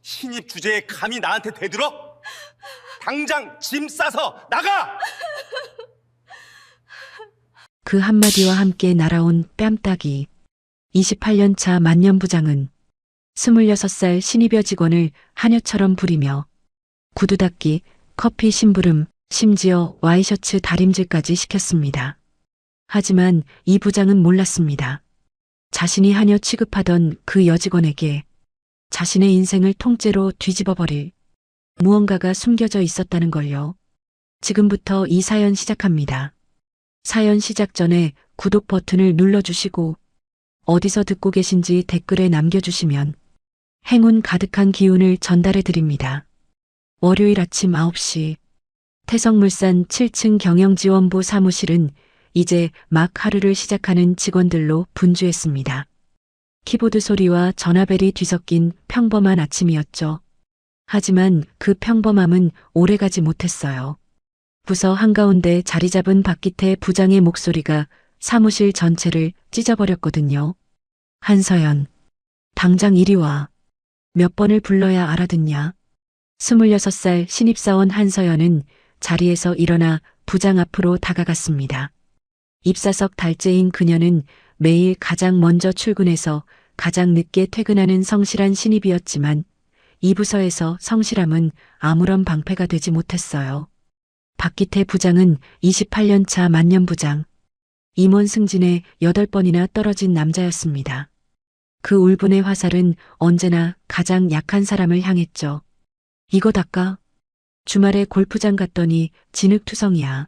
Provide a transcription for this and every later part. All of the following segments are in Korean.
신입 주제에 감히 나한테 대들어? 당장 짐 싸서 나가! 그 한마디와 함께 날아온 뺨따기. 28년 차 만년부장은 26살 신입여 직원을 하녀처럼 부리며 구두 닦기, 커피 심부름, 심지어 와이셔츠 다림질까지 시켰습니다. 하지만 이 부장은 몰랐습니다. 자신이 하녀 취급하던 그 여직원에게 자신의 인생을 통째로 뒤집어버릴 무언가가 숨겨져 있었다는 걸요. 지금부터 이 사연 시작합니다. 사연 시작 전에 구독 버튼을 눌러주시고 어디서 듣고 계신지 댓글에 남겨주시면 행운 가득한 기운을 전달해 드립니다. 월요일 아침 9시 태성물산 7층 경영지원부 사무실은 이제 막 하루를 시작하는 직원들로 분주했습니다. 키보드 소리와 전화벨이 뒤섞인 평범한 아침이었죠. 하지만 그 평범함은 오래가지 못했어요. 부서 한가운데 자리 잡은 박기태 부장의 목소리가 사무실 전체를 찢어버렸거든요. 한서연, 당장 이리 와. 몇 번을 불러야 알아듣냐? 26살 신입사원 한서연은 자리에서 일어나 부장 앞으로 다가갔습니다. 입사석 달째인 그녀는 매일 가장 먼저 출근해서 가장 늦게 퇴근하는 성실한 신입이었지만 이 부서에서 성실함은 아무런 방패가 되지 못했어요. 박기태 부장은 28년 차 만년부장, 임원 승진에 8번이나 떨어진 남자였습니다. 그 울분의 화살은 언제나 가장 약한 사람을 향했죠. 이거 닦아? 주말에 골프장 갔더니 진흙투성이야.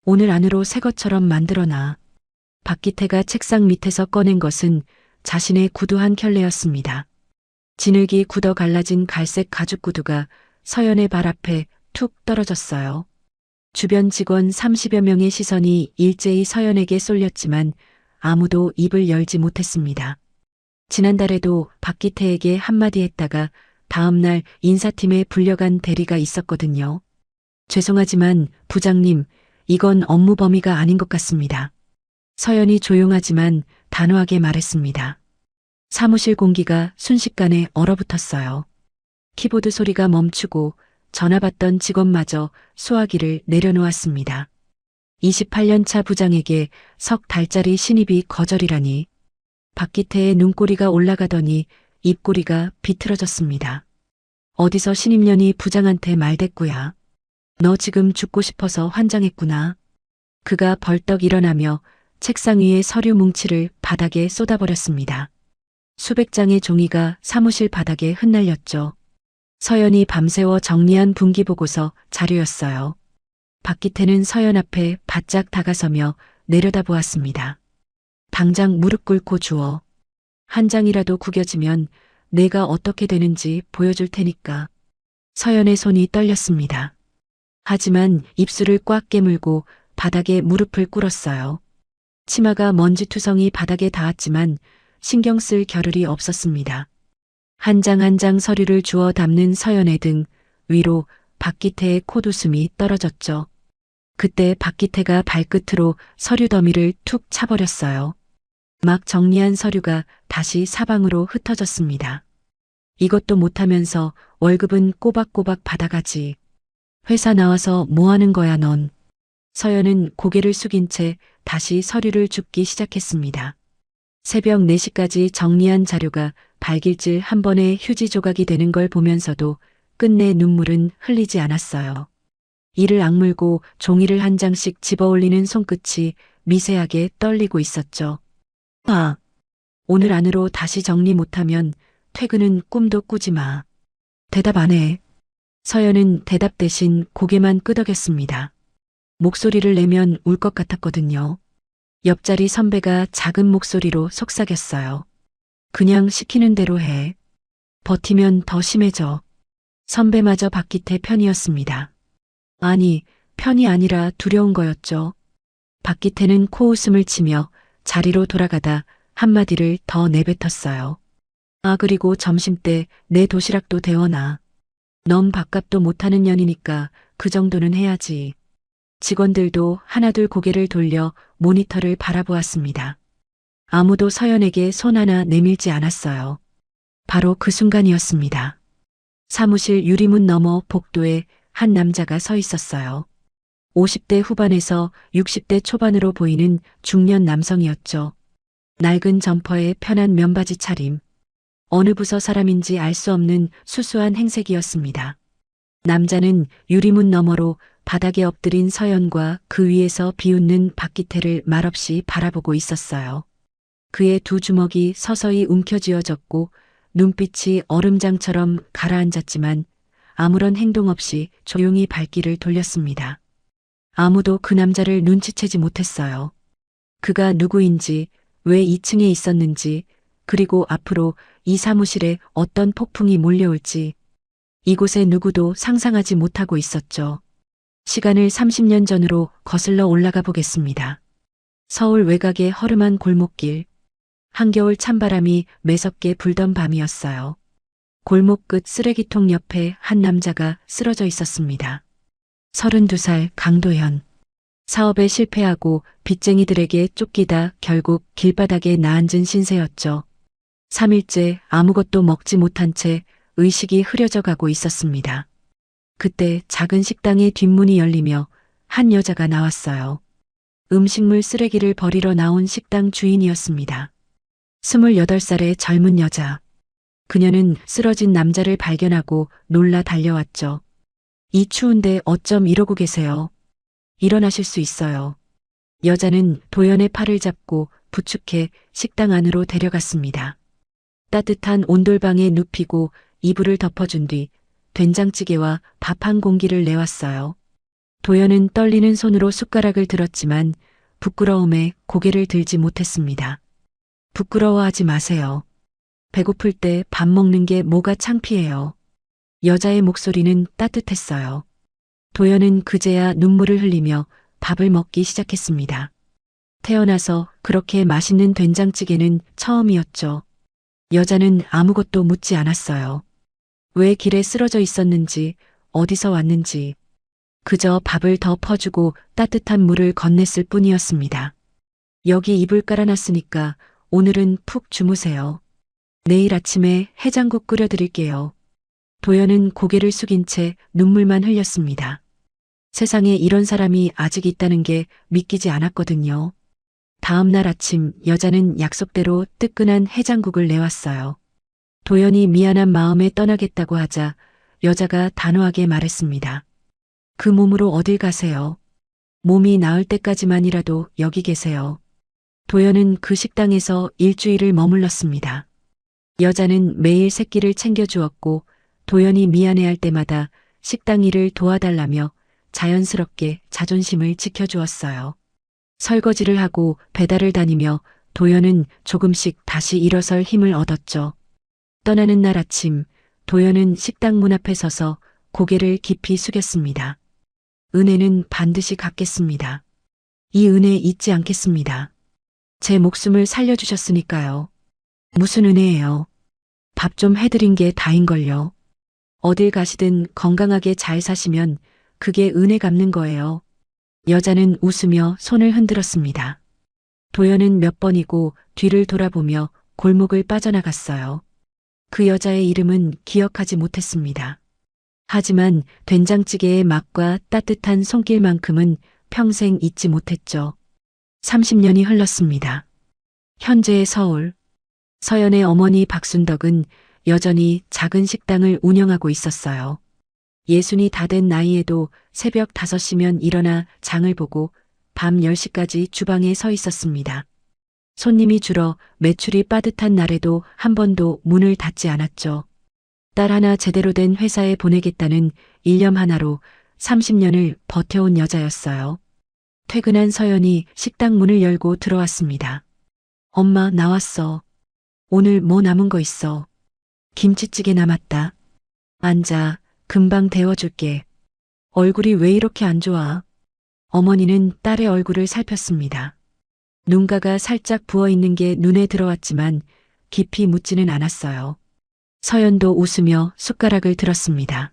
오늘 안으로 새 것처럼 만들어놔. 박기태가 책상 밑에서 꺼낸 것은 자신의 구두 한 켤레였습니다. 진흙이 굳어 갈라진 갈색 가죽 구두가 서연의 발 앞에 툭 떨어졌어요. 주변 직원 30여 명의 시선이 일제히 서연에게 쏠렸지만 아무도 입을 열지 못했습니다. 지난달에도 박기태에게 한마디 했다가 다음날 인사팀에 불려간 대리가 있었거든요. 죄송하지만 부장님, 이건 업무 범위가 아닌 것 같습니다. 서연이 조용하지만 단호하게 말했습니다. 사무실 공기가 순식간에 얼어붙었어요. 키보드 소리가 멈추고 전화 받던 직원마저 수화기를 내려놓았습니다. 28년 차 부장에게 석 달짜리 신입이 거절이라니. 박기태의 눈꼬리가 올라가더니 입꼬리가 비틀어졌습니다. 어디서 신입년이 부장한테 말댔구야. 너 지금 죽고 싶어서 환장했구나. 그가 벌떡 일어나며 책상 위의 서류 뭉치를 바닥에 쏟아버렸습니다. 수백 장의 종이가 사무실 바닥에 흩날렸죠. 서연이 밤새워 정리한 분기보고서 자료였어요. 박기태는 서연 앞에 바짝 다가서며 내려다보았습니다. 당장 무릎 꿇고 주워. 한 장이라도 구겨지면 내가 어떻게 되는지 보여줄 테니까. 서연의 손이 떨렸습니다. 하지만 입술을 꽉 깨물고 바닥에 무릎을 꿇었어요. 치마가 먼지투성이 바닥에 닿았지만 신경 쓸 겨를이 없었습니다. 한 장 한 장 서류를 주워 담는 서연의 등 위로 박기태의 콧웃음이 떨어졌죠. 그때 박기태가 발끝으로 서류 더미를 툭 차버렸어요. 막 정리한 서류가 다시 사방으로 흩어졌습니다. 이것도 못하면서 월급은 꼬박꼬박 받아가지. 회사 나와서 뭐 하는 거야 넌. 서연은 고개를 숙인 채 다시 서류를 줍기 시작했습니다. 새벽 4시까지 정리한 자료가 발길질 한 번에 휴지 조각이 되는 걸 보면서도 끝내 눈물은 흘리지 않았어요. 이를 악물고 종이를 한 장씩 집어올리는 손끝이 미세하게 떨리고 있었죠. 아, 오늘 안으로 다시 정리 못하면 퇴근은 꿈도 꾸지 마. 대답 안 해. 서연은 대답 대신 고개만 끄덕였습니다. 목소리를 내면 울 것 같았거든요. 옆자리 선배가 작은 목소리로 속삭였어요. 그냥 시키는 대로 해. 버티면 더 심해져. 선배마저 박기태 편이었습니다. 아니, 편이 아니라 두려운 거였죠. 박기태는 코웃음을 치며 자리로 돌아가다 한마디를 더 내뱉었어요. 아, 그리고 점심때 내 도시락도 데워놔. 넌 밥값도 못하는 년이니까 그 정도는 해야지. 직원들도 하나둘 고개를 돌려 모니터를 바라보았습니다. 아무도 서연에게 손 하나 내밀지 않았어요. 바로 그 순간이었습니다. 사무실 유리문 너머 복도에 한 남자가 서 있었어요. 50대 후반에서 60대 초반으로 보이는 중년 남성이었죠. 낡은 점퍼에 편한 면바지 차림. 어느 부서 사람인지 알 수 없는 수수한 행색이었습니다. 남자는 유리문 너머로 바닥에 엎드린 서연과 그 위에서 비웃는 박기태를 말없이 바라보고 있었어요. 그의 두 주먹이 서서히 움켜쥐어졌고 눈빛이 얼음장처럼 가라앉았지만 아무런 행동 없이 조용히 발길을 돌렸습니다. 아무도 그 남자를 눈치채지 못했어요. 그가 누구인지, 왜 2층에 있었는지, 그리고 앞으로 이 사무실에 어떤 폭풍이 몰려올지 이곳에 누구도 상상하지 못하고 있었죠. 시간을 30년 전으로 거슬러 올라가 보겠습니다. 서울 외곽의 허름한 골목길. 한겨울 찬바람이 매섭게 불던 밤이었어요. 골목 끝 쓰레기통 옆에 한 남자가 쓰러져 있었습니다. 32살 강도현. 사업에 실패하고 빚쟁이들에게 쫓기다 결국 길바닥에 나앉은 신세였죠. 3일째 아무것도 먹지 못한 채 의식이 흐려져 가고 있었습니다. 그때 작은 식당의 뒷문이 열리며 한 여자가 나왔어요. 음식물 쓰레기를 버리러 나온 식당 주인이었습니다. 28살의 젊은 여자. 그녀는 쓰러진 남자를 발견하고 놀라 달려왔죠. 이 추운데 어쩜 이러고 계세요? 일어나실 수 있어요. 여자는 도연의 팔을 잡고 부축해 식당 안으로 데려갔습니다. 따뜻한 온돌방에 눕히고 이불을 덮어준 뒤 된장찌개와 밥 한 공기를 내왔어요. 도연은 떨리는 손으로 숟가락을 들었지만 부끄러움에 고개를 들지 못했습니다. 부끄러워하지 마세요. 배고플 때 밥 먹는 게 뭐가 창피해요. 여자의 목소리는 따뜻했어요. 도연은 그제야 눈물을 흘리며 밥을 먹기 시작했습니다. 태어나서 그렇게 맛있는 된장찌개는 처음이었죠. 여자는 아무것도 묻지 않았어요. 왜 길에 쓰러져 있었는지, 어디서 왔는지. 그저 밥을 더 퍼주고 따뜻한 물을 건넸을 뿐이었습니다. 여기 이불 깔아놨으니까 오늘은 푹 주무세요. 내일 아침에 해장국 끓여드릴게요. 도연은 고개를 숙인 채 눈물만 흘렸습니다. 세상에 이런 사람이 아직 있다는 게 믿기지 않았거든요. 다음 날 아침 여자는 약속대로 뜨끈한 해장국을 내왔어요. 도연이 미안한 마음에 떠나겠다고 하자 여자가 단호하게 말했습니다. 그 몸으로 어딜 가세요? 몸이 나을 때까지만이라도 여기 계세요. 도연은 그 식당에서 일주일을 머물렀습니다. 여자는 매일 새끼를 챙겨주었고 도연이 미안해할 때마다 식당 일을 도와달라며 자연스럽게 자존심을 지켜주었어요. 설거지를 하고 배달을 다니며 도연은 조금씩 다시 일어설 힘을 얻었죠. 떠나는 날 아침, 도연은 식당 문 앞에 서서 고개를 깊이 숙였습니다. 은혜는 반드시 갚겠습니다. 이 은혜 잊지 않겠습니다. 제 목숨을 살려주셨으니까요. 무슨 은혜예요? 밥 좀 해드린 게 다인걸요. 어딜 가시든 건강하게 잘 사시면 그게 은혜 갚는 거예요. 여자는 웃으며 손을 흔들었습니다. 도연은 몇 번이고 뒤를 돌아보며 골목을 빠져나갔어요. 그 여자의 이름은 기억하지 못했습니다. 하지만 된장찌개의 맛과 따뜻한 손길만큼은 평생 잊지 못했죠. 30년이 흘렀습니다. 현재의 서울. 서연의 어머니 박순덕은 여전히 작은 식당을 운영하고 있었어요. 60이 다 된 나이에도 새벽 5시면 일어나 장을 보고 밤 10시까지 주방에 서 있었습니다. 손님이 줄어 매출이 빠듯한 날에도 한 번도 문을 닫지 않았죠. 딸 하나 제대로 된 회사에 보내겠다는 일념 하나로 30년을 버텨온 여자였어요. 퇴근한 서연이 식당 문을 열고 들어왔습니다. 엄마, 나왔어. 오늘 뭐 남은 거 있어? 김치찌개 남았다. 앉아, 금방 데워줄게. 얼굴이 왜 이렇게 안 좋아? 어머니는 딸의 얼굴을 살폈습니다. 눈가가 살짝 부어있는 게 눈에 들어왔지만 깊이 묻지는 않았어요. 서연도 웃으며 숟가락을 들었습니다.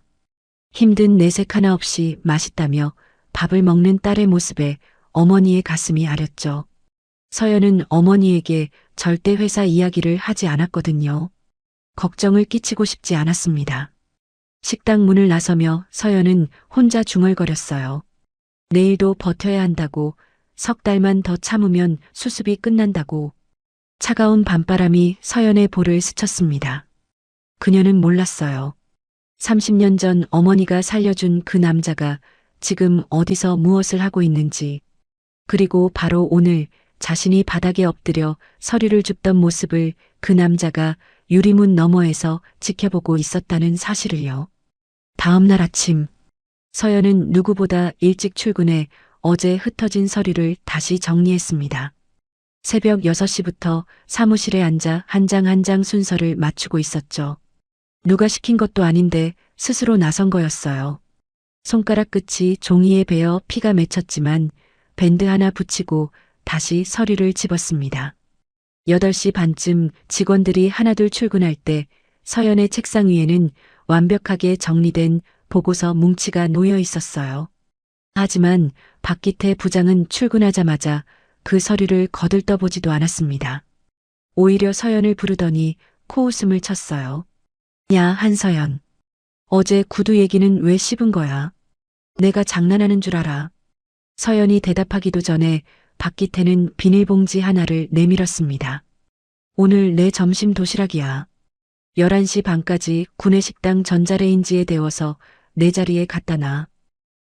힘든 내색 하나 없이 맛있다며 밥을 먹는 딸의 모습에 어머니의 가슴이 아렸죠. 서연은 어머니에게 절대 회사 이야기를 하지 않았거든요. 걱정을 끼치고 싶지 않았습니다. 식당 문을 나서며 서연은 혼자 중얼거렸어요. 내일도 버텨야 한다고, 석 달만 더 참으면 수습이 끝난다고. 차가운 밤바람이 서연의 볼을 스쳤습니다. 그녀는 몰랐어요. 30년 전 어머니가 살려준 그 남자가 지금 어디서 무엇을 하고 있는지, 그리고 바로 오늘 자신이 바닥에 엎드려 서류를 줍던 모습을 그 남자가 유리문 너머에서 지켜보고 있었다는 사실을요. 다음 날 아침, 서연은 누구보다 일찍 출근해 어제 흩어진 서류를 다시 정리했습니다. 새벽 6시부터 사무실에 앉아 한 장 한 장 순서를 맞추고 있었죠. 누가 시킨 것도 아닌데 스스로 나선 거였어요. 손가락 끝이 종이에 베어 피가 맺혔지만 밴드 하나 붙이고 다시 서류를 집었습니다. 8시 반쯤 직원들이 하나둘 출근할 때 서연의 책상 위에는 완벽하게 정리된 보고서 뭉치가 놓여 있었어요. 하지만 박기태 부장은 출근하자마자 그 서류를 거들떠보지도 않았습니다. 오히려 서연을 부르더니 코웃음을 쳤어요. 야, 한서연. 어제 구두 얘기는 왜 씹은 거야? 내가 장난하는 줄 알아. 서연이 대답하기도 전에 박기태는 비닐봉지 하나를 내밀었습니다. 오늘 내 점심 도시락이야. 11시 반까지 구내식당 전자레인지에 데워서 내 자리에 갖다 놔.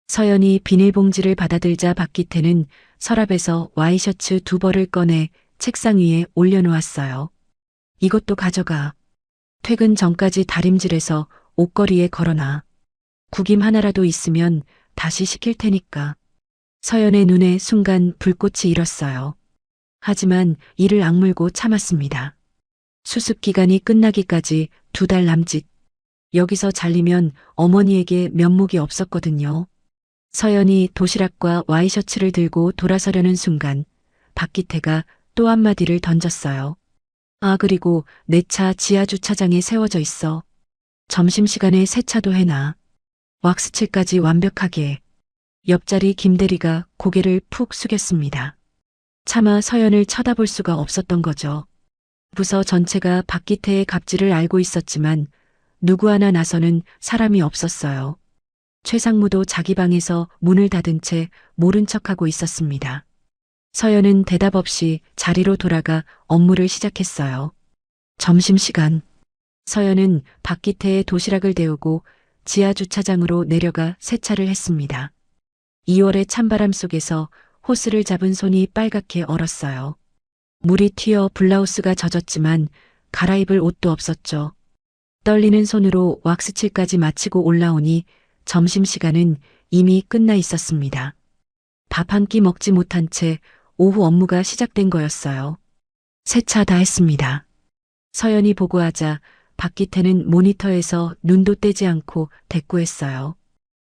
서연이 비닐봉지를 받아들자 박기태는 서랍에서 와이셔츠 2벌을 꺼내 책상 위에 올려놓았어요. 이것도 가져가. 퇴근 전까지 다림질해서 옷걸이에 걸어놔. 구김 하나라도 있으면 다시 시킬 테니까. 서연의 눈에 순간 불꽃이 일었어요. 하지만 이를 악물고 참았습니다. 수습 기간이 끝나기까지 2달 남짓. 여기서 잘리면 어머니에게 면목이 없었거든요. 서연이 도시락과 와이셔츠를 들고 돌아서려는 순간 박기태가 또 한마디를 던졌어요. 아, 그리고 내 차 지하 주차장에 세워져 있어. 점심시간에 세차도 해놔. 왁스칠까지 완벽하게. 옆자리 김대리가 고개를 푹 숙였습니다. 차마 서연을 쳐다볼 수가 없었던 거죠. 부서 전체가 박기태의 갑질을 알고 있었지만 누구 하나 나서는 사람이 없었어요. 최상무도 자기 방에서 문을 닫은 채 모른 척하고 있었습니다. 서연은 대답 없이 자리로 돌아가 업무를 시작했어요. 점심시간. 서연은 박기태의 도시락을 데우고 지하 주차장으로 내려가 세차를 했습니다. 2월의 찬바람 속에서 호스를 잡은 손이 빨갛게 얼었어요. 물이 튀어 블라우스가 젖었지만 갈아입을 옷도 없었죠. 떨리는 손으로 왁스칠까지 마치고 올라오니 점심시간은 이미 끝나 있었습니다. 밥 한 끼 먹지 못한 채 오후 업무가 시작된 거였어요. 세차 다 했습니다. 서연이 보고하자 박기태는 모니터에서 눈도 떼지 않고 대꾸했어요.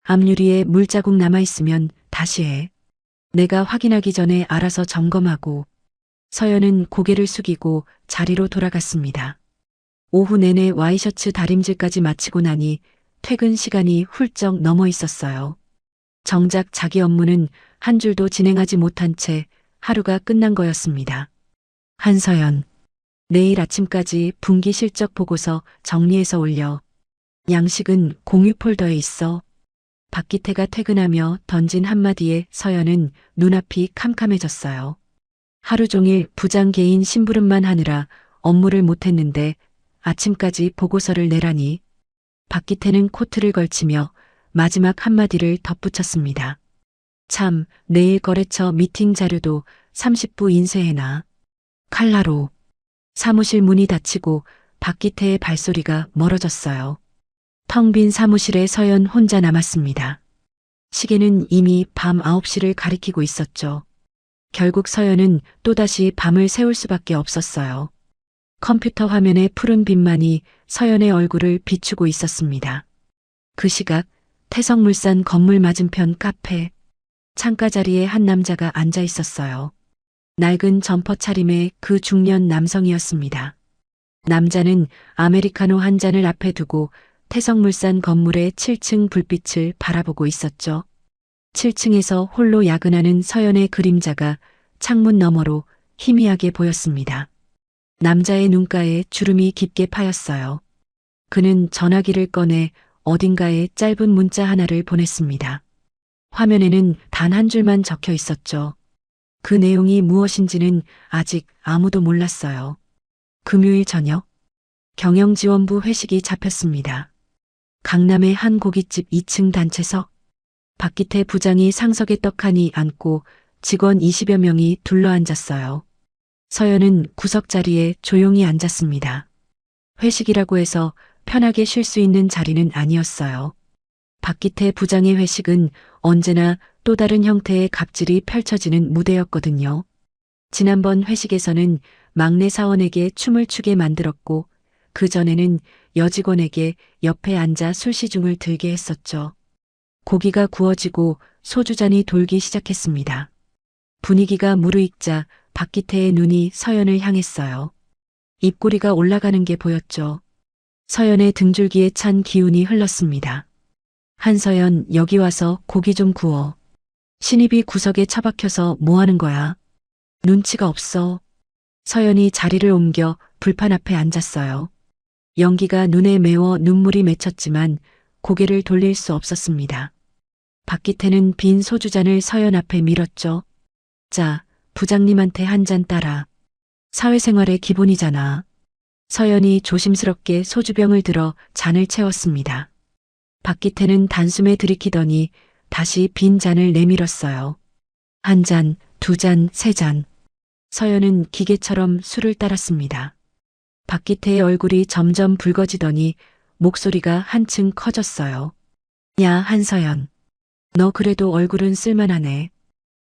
앞유리에 물자국 남아있으면 다시 해. 내가 확인하기 전에 알아서 점검하고. 서연은 고개를 숙이고 자리로 돌아갔습니다. 오후 내내 와이셔츠 다림질까지 마치고 나니 퇴근 시간이 훌쩍 넘어 있었어요. 정작 자기 업무는 한 줄도 진행하지 못한 채 하루가 끝난 거였습니다. 한서연, 내일 아침까지 분기 실적 보고서 정리해서 올려. 양식은 공유 폴더에 있어. 박기태가 퇴근하며 던진 한마디에 서연은 눈앞이 캄캄해졌어요. 하루 종일 부장 개인 심부름만 하느라 업무를 못했는데 아침까지 보고서를 내라니. 박기태는 코트를 걸치며 마지막 한마디를 덧붙였습니다. 참, 내일 거래처 미팅 자료도 30부 인쇄해놔. 칼라로. 사무실 문이 닫히고 박기태의 발소리가 멀어졌어요. 텅 빈 사무실에 서연 혼자 남았습니다. 시계는 이미 밤 9시를 가리키고 있었죠. 결국 서연은 또다시 밤을 새울 수밖에 없었어요. 컴퓨터 화면의 푸른 빛만이 서연의 얼굴을 비추고 있었습니다. 그 시각 태성물산 건물 맞은편 카페. 창가 자리에 한 남자가 앉아 있었어요. 낡은 점퍼 차림의 그 중년 남성이었습니다. 남자는 아메리카노 한 잔을 앞에 두고 태성물산 건물의 7층 불빛을 바라보고 있었죠. 7층에서 홀로 야근하는 서연의 그림자가 창문 너머로 희미하게 보였습니다. 남자의 눈가에 주름이 깊게 파였어요. 그는 전화기를 꺼내 어딘가에 짧은 문자 하나를 보냈습니다. 화면에는 단 한 줄만 적혀 있었죠. 그 내용이 무엇인지는 아직 아무도 몰랐어요. 금요일 저녁, 경영지원부 회식이 잡혔습니다. 강남의 한 고깃집 2층 단체석, 박기태 부장이 상석에 떡하니 앉고 직원 20여 명이 둘러앉았어요. 서연은 구석 자리에 조용히 앉았습니다. 회식이라고 해서 편하게 쉴 수 있는 자리는 아니었어요. 박기태 부장의 회식은 언제나 또 다른 형태의 갑질이 펼쳐지는 무대였거든요. 지난번 회식에서는 막내 사원에게 춤을 추게 만들었고 그 전에는 여직원에게 옆에 앉아 술시중을 들게 했었죠. 고기가 구워지고 소주잔이 돌기 시작했습니다. 분위기가 무르익자 박기태의 눈이 서연을 향했어요. 입꼬리가 올라가는 게 보였죠. 서연의 등줄기에 찬 기운이 흘렀습니다. 한서연, 여기 와서 고기 좀 구워. 신입이 구석에 처박혀서 뭐 하는 거야? 눈치가 없어. 서연이 자리를 옮겨 불판 앞에 앉았어요. 연기가 눈에 매워 눈물이 맺혔지만 고개를 돌릴 수 없었습니다. 박기태는 빈 소주잔을 서연 앞에 밀었죠. 자, 부장님한테 한 잔 따라. 사회생활의 기본이잖아. 서연이 조심스럽게 소주병을 들어 잔을 채웠습니다. 박기태는 단숨에 들이키더니 다시 빈 잔을 내밀었어요. 한 잔, 두 잔, 세 잔. 서연은 기계처럼 술을 따랐습니다. 박기태의 얼굴이 점점 붉어지더니 목소리가 한층 커졌어요. 야, 한서연. 너 그래도 얼굴은 쓸만하네.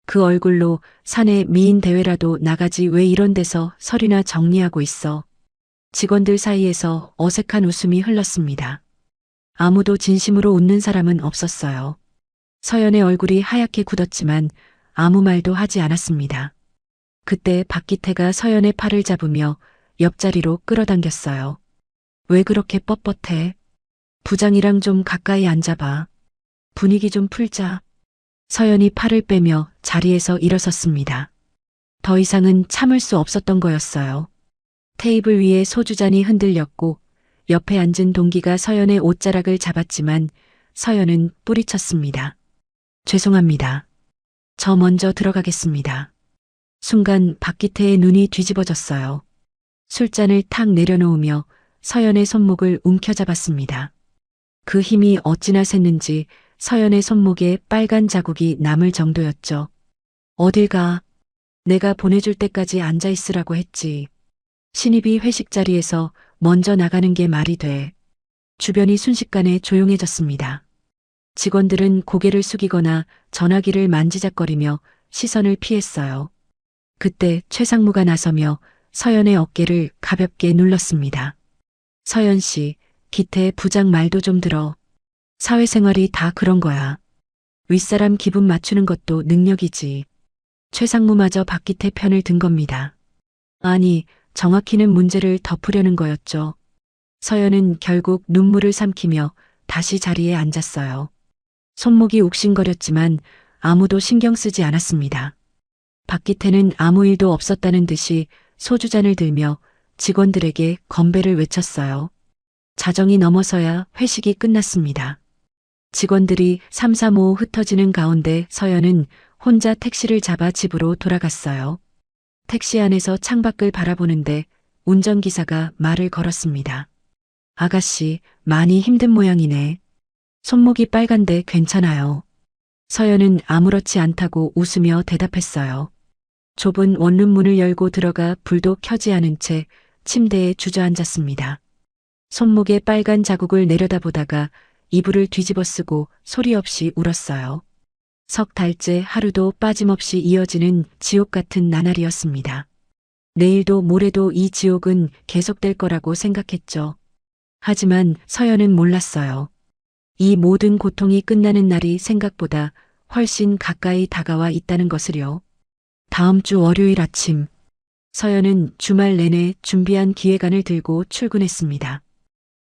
그 얼굴로 사내 미인 대회라도 나가지 왜 이런 데서 서류나 정리하고 있어. 직원들 사이에서 어색한 웃음이 흘렀습니다. 아무도 진심으로 웃는 사람은 없었어요. 서연의 얼굴이 하얗게 굳었지만 아무 말도 하지 않았습니다. 그때 박기태가 서연의 팔을 잡으며 옆자리로 끌어당겼어요. 왜 그렇게 뻣뻣해? 부장이랑 좀 가까이 앉아봐. 분위기 좀 풀자. 서연이 팔을 빼며 자리에서 일어섰습니다. 더 이상은 참을 수 없었던 거였어요. 테이블 위에 소주잔이 흔들렸고 옆에 앉은 동기가 서연의 옷자락을 잡았지만 서연은 뿌리쳤습니다. 죄송합니다. 저 먼저 들어가겠습니다. 순간 박기태의 눈이 뒤집어졌어요. 술잔을 탁 내려놓으며 서연의 손목을 움켜잡았습니다. 그 힘이 어찌나 셌는지 서연의 손목에 빨간 자국이 남을 정도였죠. 어딜 가? 내가 보내줄 때까지 앉아 있으라고 했지. 신입이 회식 자리에서 먼저 나가는 게 말이 돼. 주변이 순식간에 조용해졌습니다. 직원들은 고개를 숙이거나 전화기를 만지작거리며 시선을 피했어요. 그때 최상무가 나서며 서연의 어깨를 가볍게 눌렀습니다. 서연 씨, 기태 부장 말도 좀 들어. 사회생활이 다 그런 거야. 윗사람 기분 맞추는 것도 능력이지. 최상무마저 박기태 편을 든 겁니다. 아니, 정확히는 문제를 덮으려는 거였죠. 서연은 결국 눈물을 삼키며 다시 자리에 앉았어요. 손목이 욱신거렸지만 아무도 신경 쓰지 않았습니다. 박기태는 아무 일도 없었다는 듯이 소주잔을 들며 직원들에게 건배를 외쳤어요. 자정이 넘어서야 회식이 끝났습니다. 직원들이 삼삼오오 흩어지는 가운데 서연은 혼자 택시를 잡아 집으로 돌아갔어요. 택시 안에서 창밖을 바라보는데 운전기사가 말을 걸었습니다. 아가씨, 많이 힘든 모양이네. 손목이 빨간데 괜찮아요. 서연은 아무렇지 않다고 웃으며 대답했어요. 좁은 원룸 문을 열고 들어가 불도 켜지 않은 채 침대에 주저앉았습니다. 손목에 빨간 자국을 내려다보다가 이불을 뒤집어 쓰고 소리 없이 울었어요. 석 달째 하루도 빠짐없이 이어지는 지옥 같은 나날이었습니다. 내일도 모레도 이 지옥은 계속될 거라고 생각했죠. 하지만 서연은 몰랐어요. 이 모든 고통이 끝나는 날이 생각보다 훨씬 가까이 다가와 있다는 것을요. 다음 주 월요일 아침, 서연은 주말 내내 준비한 기획안을 들고 출근했습니다.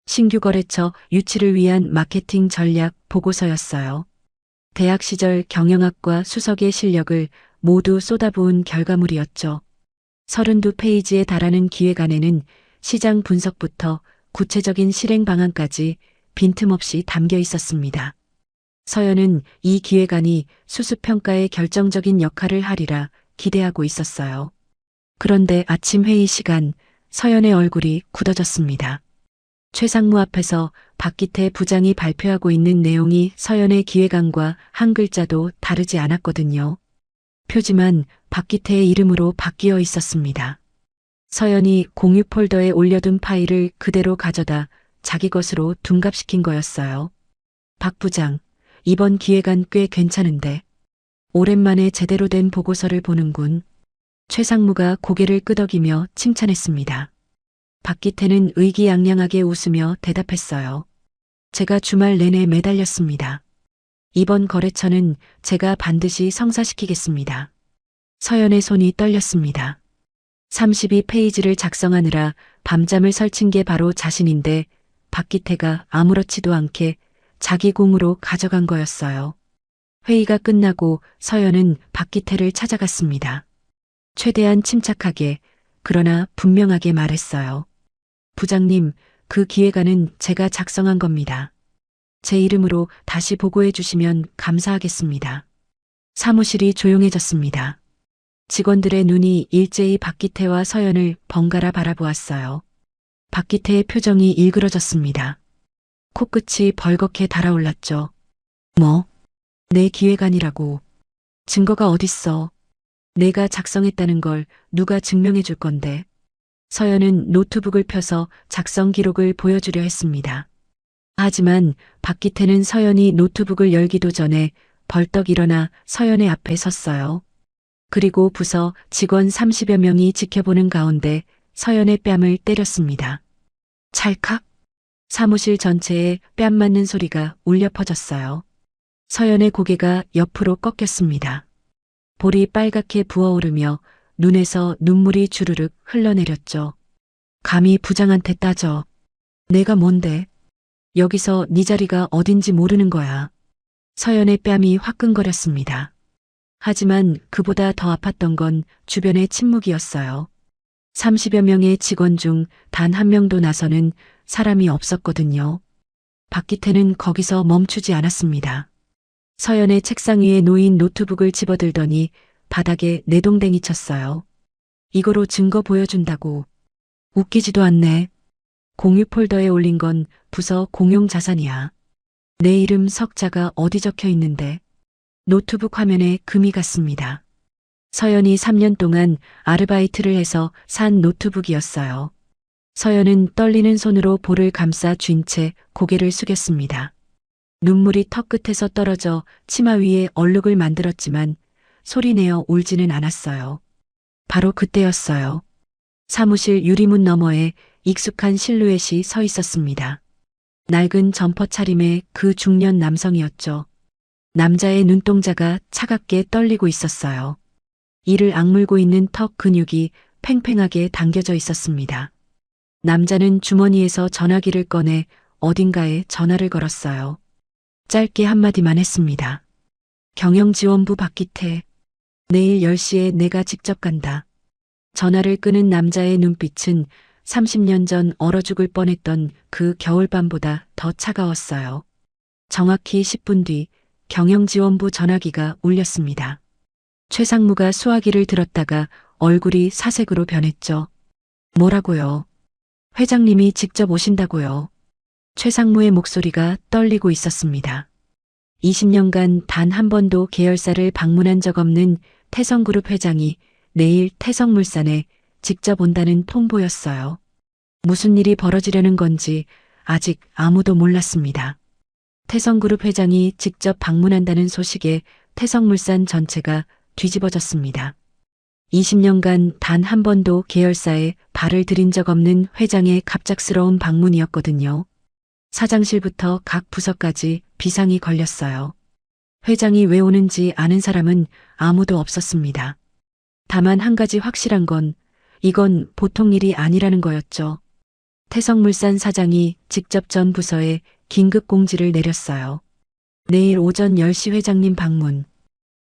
신규 거래처 유치를 위한 마케팅 전략 보고서였어요. 대학 시절 경영학과 수석의 실력을 모두 쏟아부은 결과물이었죠. 32페이지에 달하는 기획안에는 시장 분석부터 구체적인 실행 방안까지 빈틈없이 담겨 있었습니다. 서연은 이 기획안이 수습평가에 결정적인 역할을 하리라 기대하고 있었어요. 그런데 아침 회의 시간 서연의 얼굴이 굳어졌습니다. 최상무 앞에서 박기태 부장이 발표하고 있는 내용이 서연의 기획안과 한 글자도 다르지 않았거든요. 표지만 박기태의 이름으로 바뀌어 있었습니다. 서연이 공유 폴더에 올려둔 파일을 그대로 가져다 자기 것으로 둔갑시킨 거였어요. 박 부장, 이번 기획안 꽤 괜찮은데. 오랜만에 제대로 된 보고서를 보는군. 최상무가 고개를 끄덕이며 칭찬했습니다. 박기태는 의기양양하게 웃으며 대답했어요. 제가 주말 내내 매달렸습니다. 이번 거래처는 제가 반드시 성사시키겠습니다. 서연의 손이 떨렸습니다. 32페이지를 작성하느라 밤잠을 설친 게 바로 자신인데 박기태가 아무렇지도 않게 자기 공으로 가져간 거였어요. 회의가 끝나고 서연은 박기태를 찾아갔습니다. 최대한 침착하게 그러나 분명하게 말했어요. 부장님, 그 기획안은 제가 작성한 겁니다. 제 이름으로 다시 보고해 주시면 감사하겠습니다. 사무실이 조용해졌습니다. 직원들의 눈이 일제히 박기태와 서연을 번갈아 바라보았어요. 박기태의 표정이 일그러졌습니다. 코끝이 벌겋게 달아올랐죠. 뭐? 내 기획안이라고. 증거가 어딨어? 내가 작성했다는 걸 누가 증명해 줄 건데. 서연은 노트북을 펴서 작성 기록을 보여주려 했습니다. 하지만 박기태는 서연이 노트북을 열기도 전에 벌떡 일어나 서연의 앞에 섰어요. 그리고 부서 직원 30여 명이 지켜보는 가운데 서연의 뺨을 때렸습니다. 찰칵! 사무실 전체에 뺨 맞는 소리가 울려 퍼졌어요. 서연의 고개가 옆으로 꺾였습니다. 볼이 빨갛게 부어오르며 눈에서 눈물이 주르륵 흘러내렸죠. 감히 부장한테 따져. 내가 뭔데? 여기서 네 자리가 어딘지 모르는 거야. 서연의 뺨이 화끈거렸습니다. 하지만 그보다 더 아팠던 건 주변의 침묵이었어요. 30여 명의 직원 중 단 한 명도 나서는 사람이 없었거든요. 박기태는 거기서 멈추지 않았습니다. 서연의 책상 위에 놓인 노트북을 집어들더니 바닥에 내동댕이 쳤어요. 이거로 증거 보여준다고. 웃기지도 않네. 공유 폴더에 올린 건 부서 공용 자산이야. 내 이름 석자가 어디 적혀 있는데. 노트북 화면에 금이 갔습니다. 서연이 3년 동안 아르바이트를 해서 산 노트북이었어요. 서연은 떨리는 손으로 볼을 감싸 쥔 채 고개를 숙였습니다. 눈물이 턱끝에서 떨어져 치마 위에 얼룩을 만들었지만 소리내어 울지는 않았어요. 바로 그때였어요. 사무실 유리문 너머에 익숙한 실루엣이 서 있었습니다. 낡은 점퍼 차림의 그 중년 남성이었죠. 남자의 눈동자가 차갑게 떨리고 있었어요. 이를 악물고 있는 턱 근육이 팽팽하게 당겨져 있었습니다. 남자는 주머니에서 전화기를 꺼내 어딘가에 전화를 걸었어요. 짧게 한마디만 했습니다. 경영지원부 박기태. 내일 10시에 내가 직접 간다. 전화를 끄는 남자의 눈빛은 30년 전 얼어 죽을 뻔했던 그 겨울밤보다 더 차가웠어요. 정확히 10분 뒤 경영지원부 전화기가 울렸습니다. 최상무가 수화기를 들었다가 얼굴이 사색으로 변했죠. 뭐라고요? 회장님이 직접 오신다고요. 최상무의 목소리가 떨리고 있었습니다. 20년간 단 한 번도 계열사를 방문한 적 없는 태성그룹 회장이 내일 태성물산에 직접 온다는 통보였어요. 무슨 일이 벌어지려는 건지 아직 아무도 몰랐습니다. 태성그룹 회장이 직접 방문한다는 소식에 태성물산 전체가 뒤집어졌습니다. 20년간 단 한 번도 계열사에 발을 들인 적 없는 회장의 갑작스러운 방문이었거든요. 사장실부터 각 부서까지 비상이 걸렸어요. 회장이 왜 오는지 아는 사람은 아무도 없었습니다. 다만 한 가지 확실한 건 이건 보통 일이 아니라는 거였죠. 태성물산 사장이 직접 전 부서에 긴급 공지를 내렸어요. 내일 오전 10시 회장님 방문.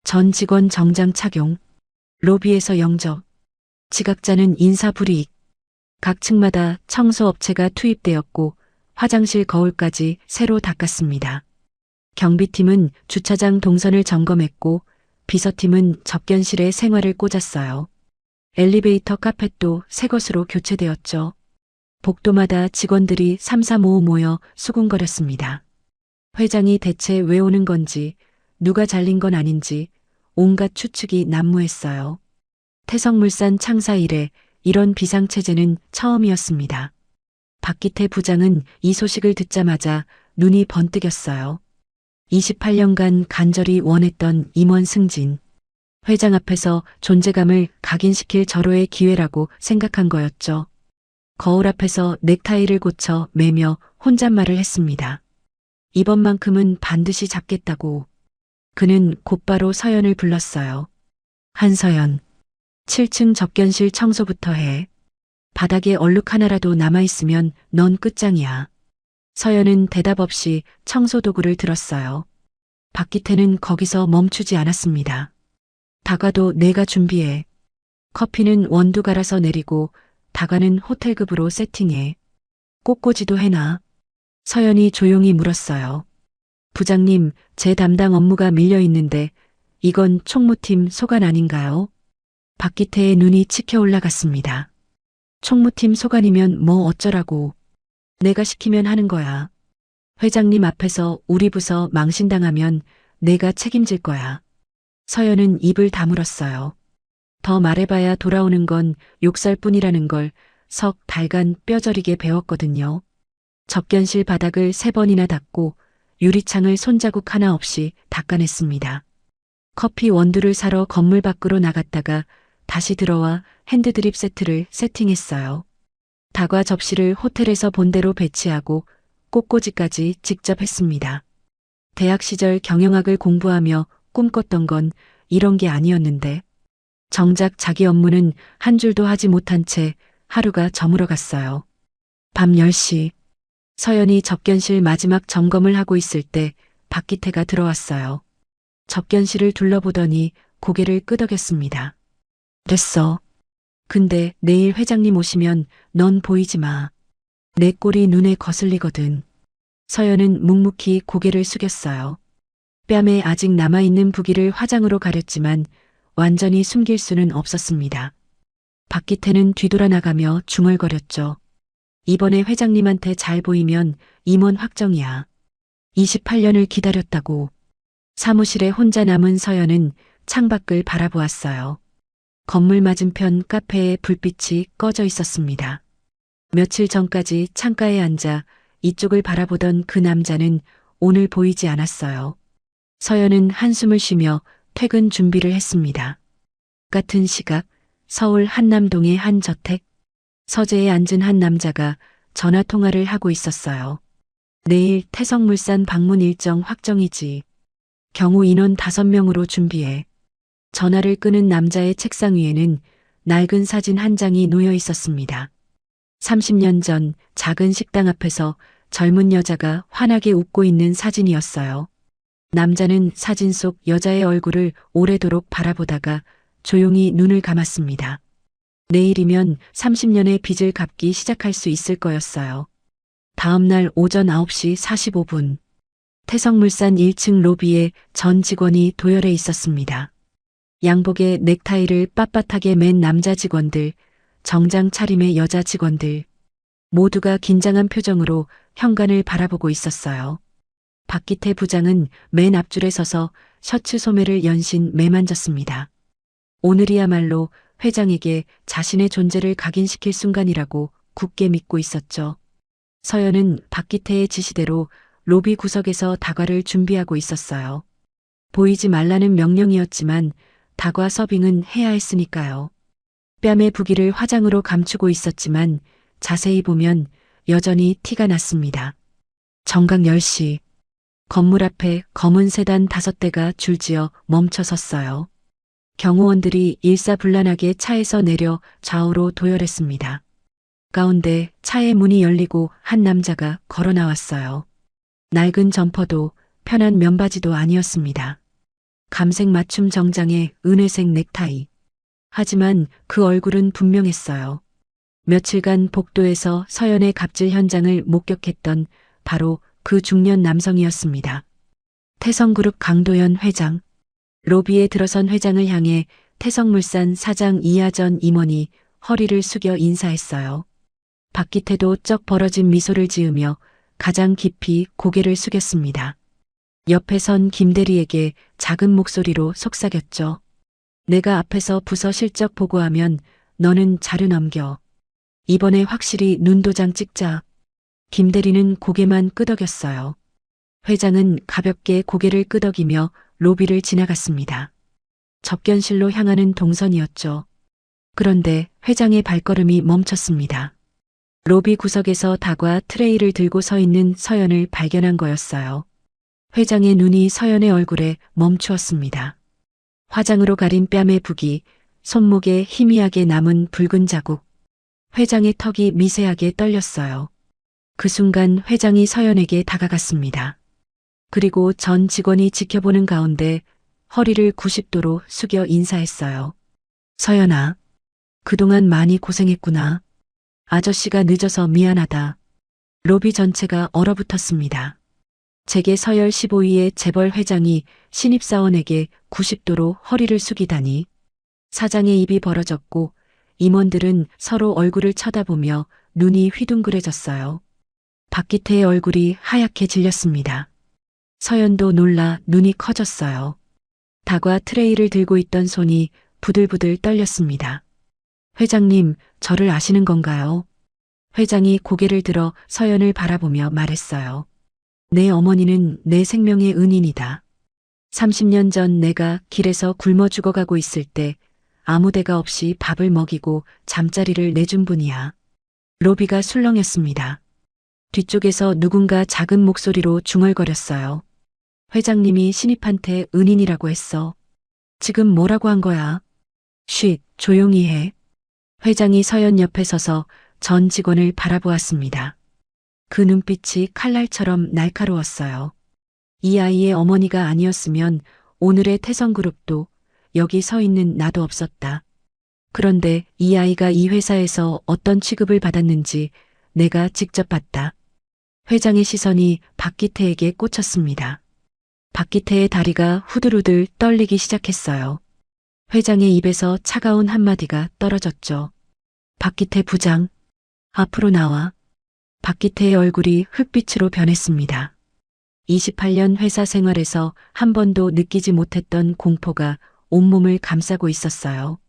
전 직원 정장 착용. 로비에서 영접. 지각자는 인사불이익. 각 층마다 청소업체가 투입되었고 화장실 거울까지 새로 닦았습니다. 경비팀은 주차장 동선을 점검했고 비서팀은 접견실에 생활을 꽂았어요. 엘리베이터 카펫도 새 것으로 교체되었죠. 복도마다 직원들이 삼삼오오 모여 수군거렸습니다. 회장이 대체 왜 오는 건지, 누가 잘린 건 아닌지 온갖 추측이 난무했어요. 태성물산 창사 이래 이런 비상체제는 처음이었습니다. 박기태 부장은 이 소식을 듣자마자 눈이 번뜩였어요. 28년간 간절히 원했던 임원 승진. 회장 앞에서 존재감을 각인시킬 절호의 기회라고 생각한 거였죠. 거울 앞에서 넥타이를 고쳐 매며 혼잣말을 했습니다. 이번만큼은 반드시 잡겠다고. 그는 곧바로 서연을 불렀어요. 한서연, 7층 접견실 청소부터 해. 바닥에 얼룩 하나라도 남아있으면 넌 끝장이야. 서연은 대답 없이 청소 도구를 들었어요. 박기태는 거기서 멈추지 않았습니다. 다과도 내가 준비해. 커피는 원두 갈아서 내리고 다과는 호텔급으로 세팅해. 꽃꽂이도 해놔. 서연이 조용히 물었어요. 부장님, 제 담당 업무가 밀려 있는데 이건 총무팀 소관 아닌가요? 박기태의 눈이 치켜 올라갔습니다. 총무팀 소관이면 뭐 어쩌라고. 내가 시키면 하는 거야. 회장님 앞에서 우리 부서 망신당하면 내가 책임질 거야. 서연은 입을 다물었어요. 더 말해봐야 돌아오는 건 욕설뿐이라는 걸 석 달간 뼈저리게 배웠거든요. 접견실 바닥을 3번이나 닦고 유리창을 손자국 하나 없이 닦아냈습니다. 커피 원두를 사러 건물 밖으로 나갔다가 다시 들어와 핸드드립 세트를 세팅했어요. 다과 접시를 호텔에서 본대로 배치하고 꽃꽂이까지 직접 했습니다. 대학 시절 경영학을 공부하며 꿈꿨던 건 이런 게 아니었는데 정작 자기 업무는 한 줄도 하지 못한 채 하루가 저물어 갔어요. 밤 10시 서연이 접견실 마지막 점검을 하고 있을 때 박기태가 들어왔어요. 접견실을 둘러보더니 고개를 끄덕였습니다. 됐어. 근데 내일 회장님 오시면 넌 보이지 마. 내 꼴이 눈에 거슬리거든. 서연은 묵묵히 고개를 숙였어요. 뺨에 아직 남아있는 부기를 화장으로 가렸지만 완전히 숨길 수는 없었습니다. 박기태는 뒤돌아 나가며 중얼거렸죠. 이번에 회장님한테 잘 보이면 임원 확정이야. 28년을 기다렸다고. 사무실에 혼자 남은 서연은 창밖을 바라보았어요. 건물 맞은편 카페에 불빛이 꺼져 있었습니다. 며칠 전까지 창가에 앉아 이쪽을 바라보던 그 남자는 오늘 보이지 않았어요. 서연은 한숨을 쉬며 퇴근 준비를 했습니다. 같은 시각 서울 한남동의 한 저택. 서재에 앉은 한 남자가 전화 통화를 하고 있었어요. 내일 태성물산 방문 일정 확정이지. 경우 인원 5명으로 준비해. 전화를 끄는 남자의 책상 위에는 낡은 사진 한 장이 놓여 있었습니다. 30년 전 작은 식당 앞에서 젊은 여자가 환하게 웃고 있는 사진이었어요. 남자는 사진 속 여자의 얼굴을 오래도록 바라보다가 조용히 눈을 감았습니다. 내일이면 30년의 빚을 갚기 시작할 수 있을 거였어요. 다음 날 오전 9시 45분. 태성물산 1층 로비에 전 직원이 도열해 있었습니다. 양복에 넥타이를 빳빳하게 맨 남자 직원들, 정장 차림의 여자 직원들. 모두가 긴장한 표정으로 현관을 바라보고 있었어요. 박기태 부장은 맨 앞줄에 서서 셔츠 소매를 연신 매만졌습니다. 오늘이야말로 회장에게 자신의 존재를 각인시킬 순간이라고 굳게 믿고 있었죠. 서연은 박기태의 지시대로 로비 구석에서 다과를 준비하고 있었어요. 보이지 말라는 명령이었지만 다과 서빙은 해야 했으니까요. 뺨의 부기를 화장으로 감추고 있었지만 자세히 보면 여전히 티가 났습니다. 정각 10시. 건물 앞에 검은 세단 5대가 줄지어 멈춰 섰어요. 경호원들이 일사불란하게 차에서 내려 좌우로 도열했습니다. 가운데 차의 문이 열리고 한 남자가 걸어 나왔어요. 낡은 점퍼도 편한 면바지도 아니었습니다. 감색 맞춤 정장에 은회색 넥타이. 하지만 그 얼굴은 분명했어요. 며칠간 복도에서 서연의 갑질 현장을 목격했던 바로 그 중년 남성이었습니다. 태성그룹 강도현 회장. 로비에 들어선 회장을 향해 태성물산 사장 이하전 임원이 허리를 숙여 인사했어요. 박기태도 쩍 벌어진 미소를 지으며 가장 깊이 고개를 숙였습니다. 옆에 선 김대리에게 작은 목소리로 속삭였죠. 내가 앞에서 부서 실적 보고하면 너는 자료 넘겨. 이번에 확실히 눈도장 찍자. 김대리는 고개만 끄덕였어요. 회장은 가볍게 고개를 끄덕이며 로비를 지나갔습니다. 접견실로 향하는 동선이었죠. 그런데 회장의 발걸음이 멈췄습니다. 로비 구석에서 다과 트레이를 들고 서 있는 서연을 발견한 거였어요. 회장의 눈이 서연의 얼굴에 멈추었습니다. 화장으로 가린 뺨의 부기, 손목에 희미하게 남은 붉은 자국. 회장의 턱이 미세하게 떨렸어요. 그 순간 회장이 서연에게 다가갔습니다. 그리고 전 직원이 지켜보는 가운데 허리를 90도로 숙여 인사했어요. 서연아, 그동안 많이 고생했구나. 아저씨가 늦어서 미안하다. 로비 전체가 얼어붙었습니다. 재계 서열 15위의 재벌 회장이 신입사원에게 90도로 허리를 숙이다니. 사장의 입이 벌어졌고 임원들은 서로 얼굴을 쳐다보며 눈이 휘둥그레졌어요. 박기태의 얼굴이 하얗게 질렸습니다. 서연도 놀라 눈이 커졌어요. 다과 트레이를 들고 있던 손이 부들부들 떨렸습니다. 회장님, 저를 아시는 건가요? 회장이 고개를 들어 서연을 바라보며 말했어요. 내 어머니는 내 생명의 은인이다. 30년 전 내가 길에서 굶어 죽어가고 있을 때 아무 데가 없이 밥을 먹이고 잠자리를 내준 분이야. 로비가 술렁였습니다. 뒤쪽에서 누군가 작은 목소리로 중얼거렸어요. 회장님이 신입한테 은인이라고 했어. 지금 뭐라고 한 거야? 쉿, 조용히 해. 회장이 서연 옆에 서서 전 직원을 바라보았습니다. 그 눈빛이 칼날처럼 날카로웠어요. 이 아이의 어머니가 아니었으면 오늘의 태성그룹도 여기 서 있는 나도 없었다. 그런데 이 아이가 이 회사에서 어떤 취급을 받았는지 내가 직접 봤다. 회장의 시선이 박기태에게 꽂혔습니다. 박기태의 다리가 후들후들 떨리기 시작했어요. 회장의 입에서 차가운 한마디가 떨어졌죠. 박기태 부장, 앞으로 나와. 박기태의 얼굴이 흙빛으로 변했습니다. 28년 회사 생활에서 한 번도 느끼지 못했던 공포가 온몸을 감싸고 있었어요.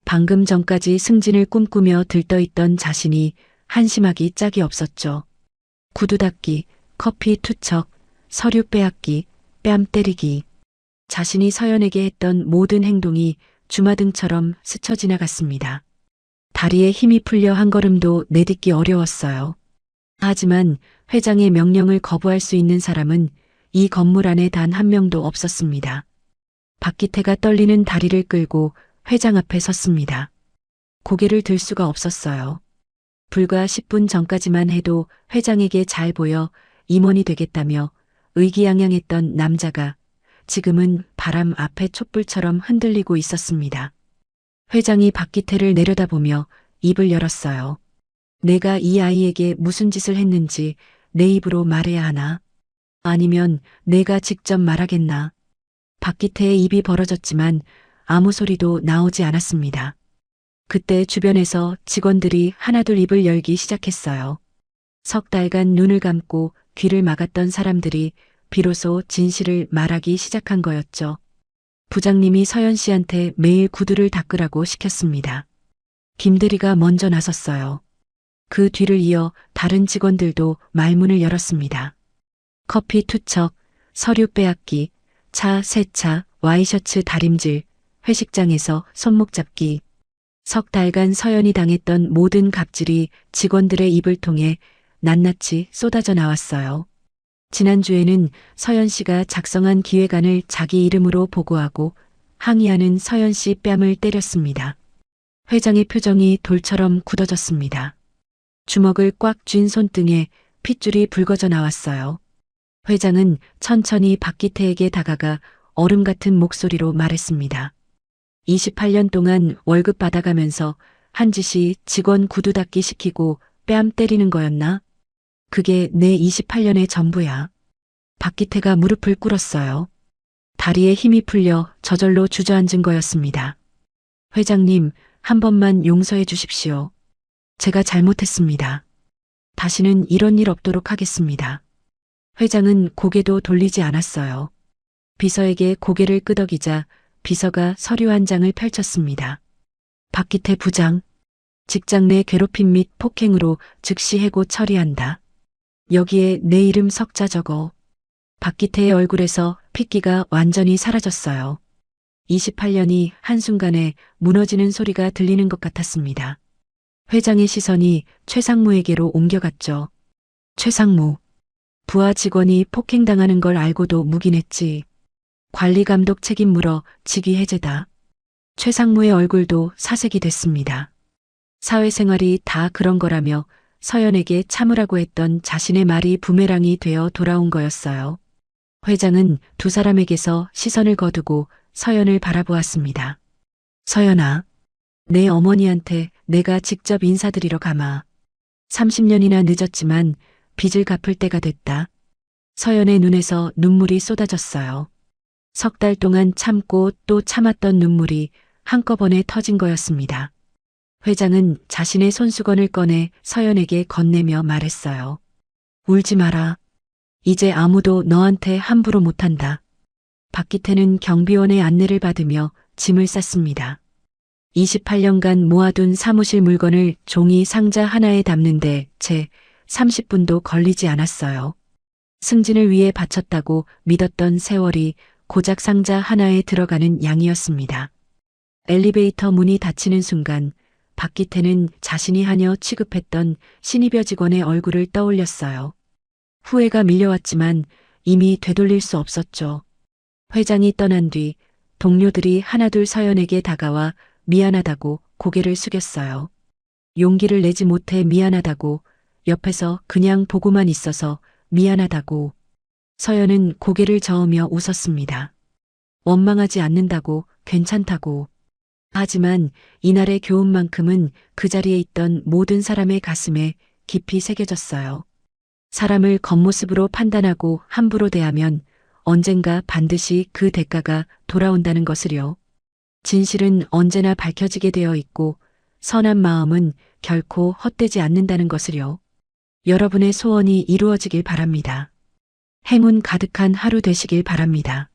방금 전까지 승진을 꿈꾸며 들떠있던 자신이 한심하기 짝이 없었죠. 구두 닦기, 커피 투척, 서류 빼앗기, 뺨 때리기. 자신이 서연에게 했던 모든 행동이 주마등처럼 스쳐 지나갔습니다. 다리에 힘이 풀려 한 걸음도 내딛기 어려웠어요. 하지만 회장의 명령을 거부할 수 있는 사람은 이 건물 안에 단 한 명도 없었습니다. 박기태가 떨리는 다리를 끌고 회장 앞에 섰습니다. 고개를 들 수가 없었어요. 불과 10분 전까지만 해도 회장에게 잘 보여 임원이 되겠다며 의기양양했던 남자가 지금은 바람 앞에 촛불처럼 흔들리고 있었습니다. 회장이 박기태를 내려다보며 입을 열었어요. 내가 이 아이에게 무슨 짓을 했는지 내 입으로 말해야 하나? 아니면 내가 직접 말하겠나? 박기태의 입이 벌어졌지만 아무 소리도 나오지 않았습니다. 그때 주변에서 직원들이 하나둘 입을 열기 시작했어요. 석 달간 눈을 감고 귀를 막았던 사람들이 비로소 진실을 말하기 시작한 거였죠. 부장님이 서연 씨한테 매일 구두를 닦으라고 시켰습니다. 김대리가 먼저 나섰어요. 그 뒤를 이어 다른 직원들도 말문을 열었습니다. 커피 투척, 서류 빼앗기, 차 세차, 와이셔츠 다림질, 회식장에서 손목 잡기. 석 달간 서연이 당했던 모든 갑질이 직원들의 입을 통해 낱낱이 쏟아져 나왔어요. 지난주에는 서연 씨가 작성한 기획안을 자기 이름으로 보고하고 항의하는 서연 씨 뺨을 때렸습니다. 회장의 표정이 돌처럼 굳어졌습니다. 주먹을 꽉 쥔 손등에 핏줄이 붉어져 나왔어요. 회장은 천천히 박기태에게 다가가 얼음 같은 목소리로 말했습니다. 28년 동안 월급 받아가면서 한 짓이 직원 구두 닦기 시키고 뺨 때리는 거였나? 그게 내 28년의 전부야. 박기태가 무릎을 꿇었어요. 다리에 힘이 풀려 저절로 주저앉은 거였습니다. 회장님, 한 번만 용서해 주십시오. 제가 잘못했습니다. 다시는 이런 일 없도록 하겠습니다. 회장은 고개도 돌리지 않았어요. 비서에게 고개를 끄덕이자 비서가 서류 한 장을 펼쳤습니다. 박기태 부장, 직장 내 괴롭힘 및 폭행으로 즉시 해고 처리한다. 여기에 내 이름 석자 적어. 박기태의 얼굴에서 핏기가 완전히 사라졌어요. 28년이 한순간에 무너지는 소리가 들리는 것 같았습니다. 회장의 시선이 최상무에게로 옮겨갔죠. 최상무. 부하 직원이 폭행당하는 걸 알고도 묵인했지. 관리 감독 책임 물어 직위 해제다. 최상무의 얼굴도 사색이 됐습니다. 사회생활이 다 그런 거라며 서연에게 참으라고 했던 자신의 말이 부메랑이 되어 돌아온 거였어요. 회장은 두 사람에게서 시선을 거두고 서연을 바라보았습니다. 서연아, 내 어머니한테 내가 직접 인사드리러 가마. 30년이나 늦었지만 빚을 갚을 때가 됐다. 서연의 눈에서 눈물이 쏟아졌어요. 석 달 동안 참고 또 참았던 눈물이 한꺼번에 터진 거였습니다. 회장은 자신의 손수건을 꺼내 서연에게 건네며 말했어요. 울지 마라. 이제 아무도 너한테 함부로 못한다. 박기태는 경비원의 안내를 받으며 짐을 쌌습니다. 28년간 모아둔 사무실 물건을 종이 상자 하나에 담는데 채 30분도 걸리지 않았어요. 승진을 위해 바쳤다고 믿었던 세월이 고작 상자 하나에 들어가는 양이었습니다. 엘리베이터 문이 닫히는 순간 박기태는 자신이 하녀 취급했던 신입여 직원의 얼굴을 떠올렸어요. 후회가 밀려왔지만 이미 되돌릴 수 없었죠. 회장이 떠난 뒤 동료들이 하나둘 서연에게 다가와 미안하다고 고개를 숙였어요. 용기를 내지 못해 미안하다고, 옆에서 그냥 보고만 있어서 미안하다고. 서연은 고개를 저으며 웃었습니다. 원망하지 않는다고, 괜찮다고. 하지만 이날의 교훈만큼은 그 자리에 있던 모든 사람의 가슴에 깊이 새겨졌어요. 사람을 겉모습으로 판단하고 함부로 대하면 언젠가 반드시 그 대가가 돌아온다는 것을요. 진실은 언제나 밝혀지게 되어 있고 선한 마음은 결코 헛되지 않는다는 것을요. 여러분의 소원이 이루어지길 바랍니다. 행운 가득한 하루 되시길 바랍니다.